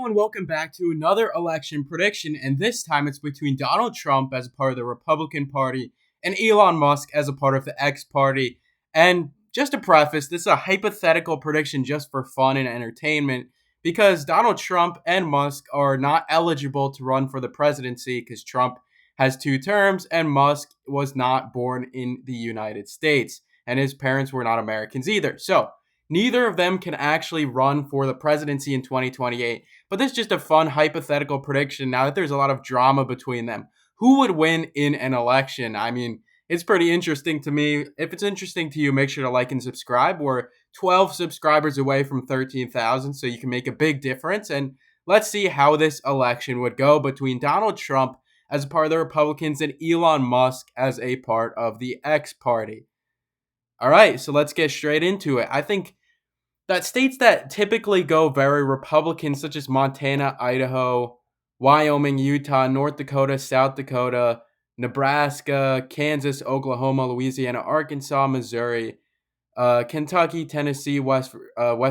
And welcome back to another election prediction, and this time it's between Donald Trump as a part of the Republican Party and Elon Musk as a part of the X Party. And just to preface, this is a hypothetical prediction just for fun and entertainment because Donald Trump and Musk are not eligible to run for the presidency because Trump has 2 terms and Musk was not born in the United States, and his parents were not Americans either. So, neither of them can actually run for the presidency in 2028, but this is just a fun hypothetical prediction now that there's a lot of drama between them. Who would win in an election? I mean, it's pretty interesting to me. If it's interesting to you, make sure to like and subscribe. We're 12 subscribers away from 13,000, so you can make a big difference. And let's see how this election would go between Donald Trump as a part of the Republicans and Elon Musk as a part of the X Party. All right, so let's get straight into it. I think that states that typically go very Republican, such as Montana, Idaho, Wyoming, Utah, North Dakota, South Dakota, Nebraska, Kansas, Oklahoma, Louisiana, Arkansas, Missouri, Kentucky, Tennessee, West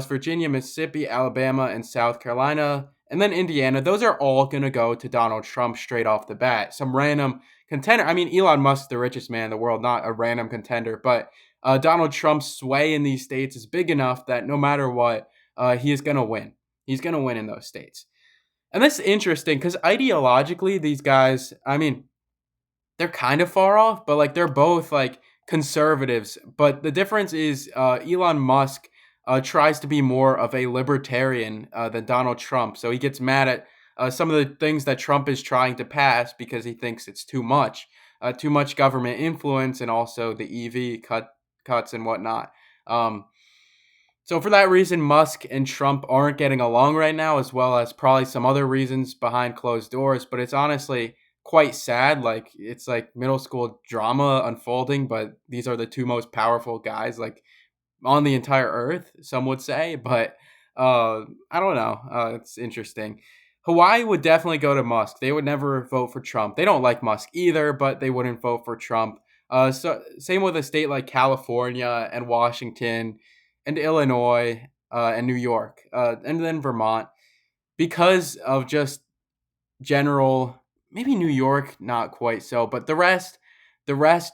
Virginia, Mississippi, Alabama, and South Carolina, and then Indiana. Those are all going to go to Donald Trump straight off the bat. Some random contender. I mean, Elon Musk, the richest man in the world, not a random contender, but Donald Trump's sway in these states is big enough that no matter what, he is going to win. He's going to win in those states. And that's interesting because ideologically, these guys, I mean, they're kind of far off, but like they're both like conservatives. But the difference is Elon Musk tries to be more of a libertarian than Donald Trump. So he gets mad at some of the things that Trump is trying to pass because he thinks it's too much government influence, and also the EV cuts and whatnot. So for that reason, Musk and Trump aren't getting along right now, as well as probably some other reasons behind closed doors. But it's honestly quite sad. Like it's like middle school drama unfolding, but these are the two most powerful guys like on the entire earth, some would say. But I don't know. It's interesting. Hawaii would definitely go to Musk. They would never vote for Trump. They don't like Musk either, but they wouldn't vote for Trump. So same with a state like California and Washington and Illinois and New York and then Vermont, because of just general, maybe New York not quite so, but the rest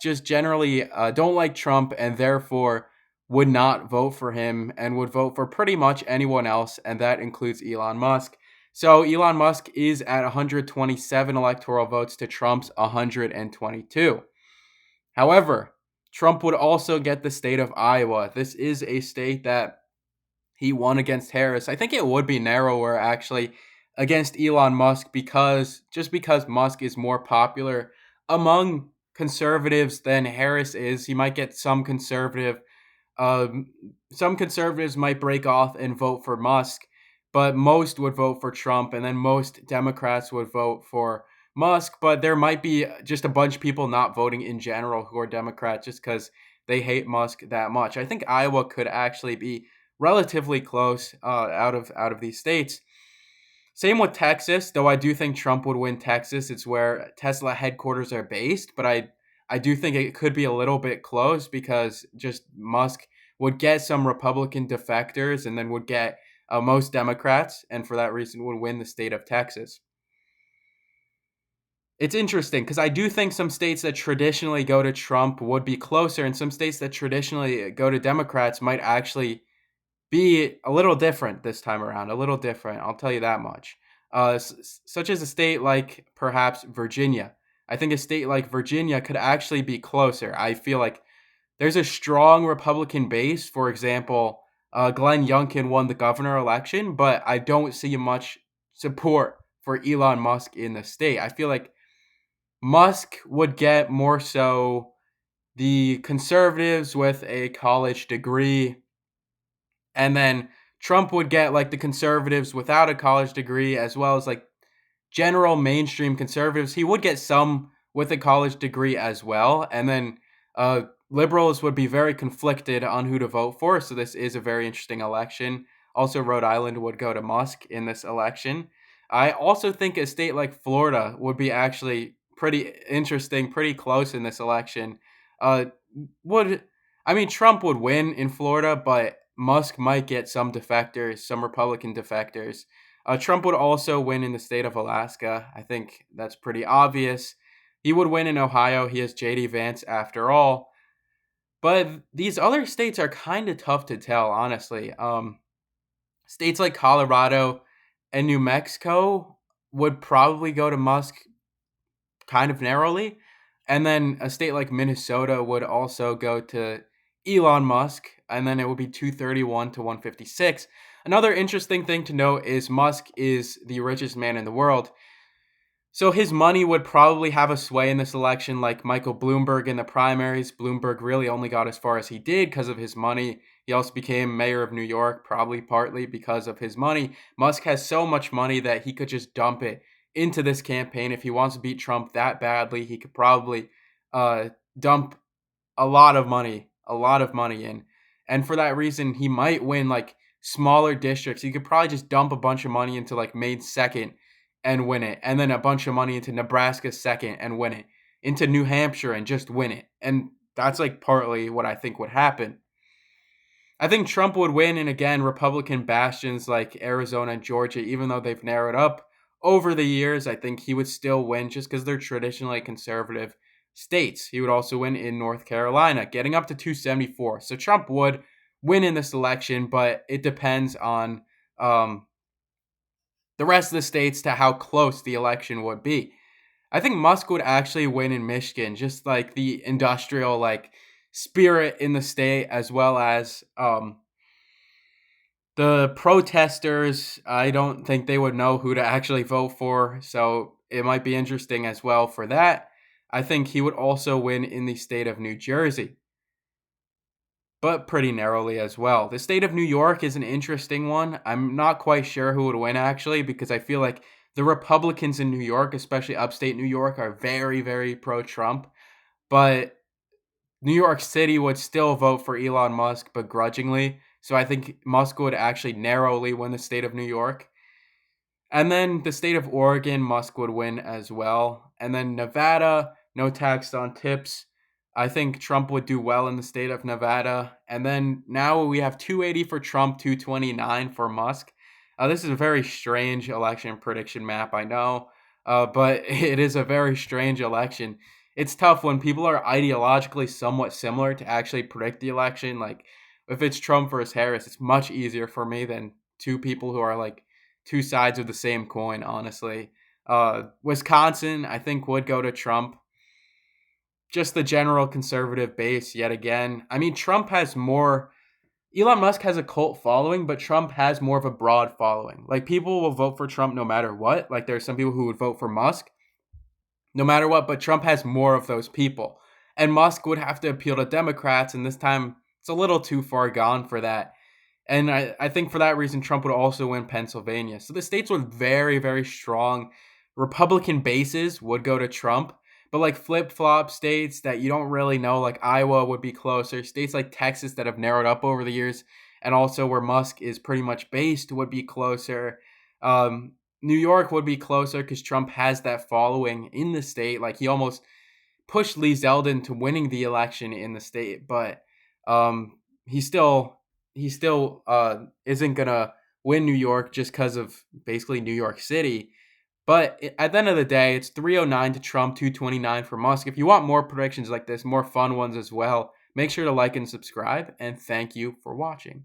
just generally don't like Trump and therefore would not vote for him and would vote for pretty much anyone else, and that includes Elon Musk. So Elon Musk is at 127 electoral votes to Trump's 122. However, Trump would also get the state of Iowa. This is a state that he won against Harris. I think it would be narrower actually against Elon Musk because Musk is more popular among conservatives than Harris is. He might get some conservatives might break off and vote for Musk, but most would vote for Trump, and then most Democrats would vote for Musk. But there might be just a bunch of people not voting in general who are Democrats just because they hate Musk that much. I think Iowa could actually be relatively close out of these states. Same with Texas, though I do think Trump would win Texas. It's where Tesla headquarters are based, but I do think it could be a little bit close because just Musk would get some Republican defectors and then would get most Democrats, and for that reason would win the state of Texas. It's interesting because I do think some states that traditionally go to Trump would be closer, and some states that traditionally go to Democrats might actually be a little different this time around. A little different, I'll tell you that much. Such as a state like perhaps Virginia. I think a state like Virginia could actually be closer. I feel like there's a strong Republican base. For example, Glenn Youngkin won the governor election, but I don't see much support for Elon Musk in the state. I feel like Musk would get more so the conservatives with a college degree, and then Trump would get like the conservatives without a college degree, as well as like general mainstream conservatives. He would get some with a college degree as well. And then liberals would be very conflicted on who to vote for. So this is a very interesting election. Also, Rhode Island would go to Musk in this election. I also think a state like Florida would be actually pretty interesting, pretty close in this election. Uh, would I mean Trump would win in Florida, but Musk might get some defectors, some Republican defectors. Trump would also win in the state of Alaska. I think that's pretty obvious. He would win in Ohio. He has JD Vance after all. But these other states are kind of tough to tell, honestly. States like Colorado and New Mexico would probably go to Musk kind of narrowly. And then a state like Minnesota would also go to Elon Musk. And then it would be 231 to 156. Another interesting thing to note is Musk is the richest man in the world. So his money would probably have a sway in this election, like Michael Bloomberg in the primaries. Bloomberg really only got as far as he did because of his money. He also became mayor of New York, probably partly because of his money. Musk has so much money that he could just dump it into this campaign. If he wants to beat Trump that badly, he could probably uh, dump a lot of money in. And for that reason, he might win like smaller districts. He could probably just dump a bunch of money into like Maine second and win it. And then a bunch of money into Nebraska second and win it. Into New Hampshire and just win it. And that's like partly what I think would happen. I think Trump would win, and again, Republican bastions like Arizona and Georgia, even though they've narrowed up over the years, I think he would still win just because they're traditionally conservative states. He would also win in North Carolina, getting up to 274. So Trump would win in this election, but it depends on the rest of the states to how close the election would be. I think Musk would actually win in Michigan, just like the industrial spirit in the state, as well as the protesters. I don't think they would know who to actually vote for, so it might be interesting as well for that. I think he would also win in the state of New Jersey, but pretty narrowly as well. The state of New York is an interesting one. I'm not quite sure who would win actually, because I feel like the Republicans in New York, especially upstate New York, are very, very pro-Trump. But New York City would still vote for Elon Musk begrudgingly. So I think Musk would actually narrowly win the state of New York. And then the state of Oregon, Musk would win as well. And then Nevada, no tax on tips. I think Trump would do well in the state of Nevada. And then now we have 280 for Trump, 229 for Musk. This is a very strange election prediction map, I know, but it is a very strange election. It's tough when people are ideologically somewhat similar to actually predict the election. Like, if it's Trump versus Harris, it's much easier for me than two people who are like two sides of the same coin, honestly. Wisconsin, I think, would go to Trump. Just the general conservative base, yet again. I mean, Trump has more. Elon Musk has a cult following, but Trump has more of a broad following. Like, people will vote for Trump no matter what. Like, there are some people who would vote for Musk no matter what, but Trump has more of those people. And Musk would have to appeal to Democrats, and this time it's a little too far gone for that. And I think for that reason, Trump would also win Pennsylvania. So the states with very, very strong Republican bases would go to Trump. But like flip-flop states that you don't really know, like Iowa would be closer. States like Texas that have narrowed up over the years, and also where Musk is pretty much based, would be closer. New York would be closer because Trump has that following in the state. Like, he almost pushed Lee Zeldin to winning the election in the state, but he still isn't gonna win New York just because of basically New York City. But at the end of the day, it's 309 to Trump, 229 for Musk. If you want more predictions like this, more fun ones as well, make sure to like and subscribe, and thank you for watching.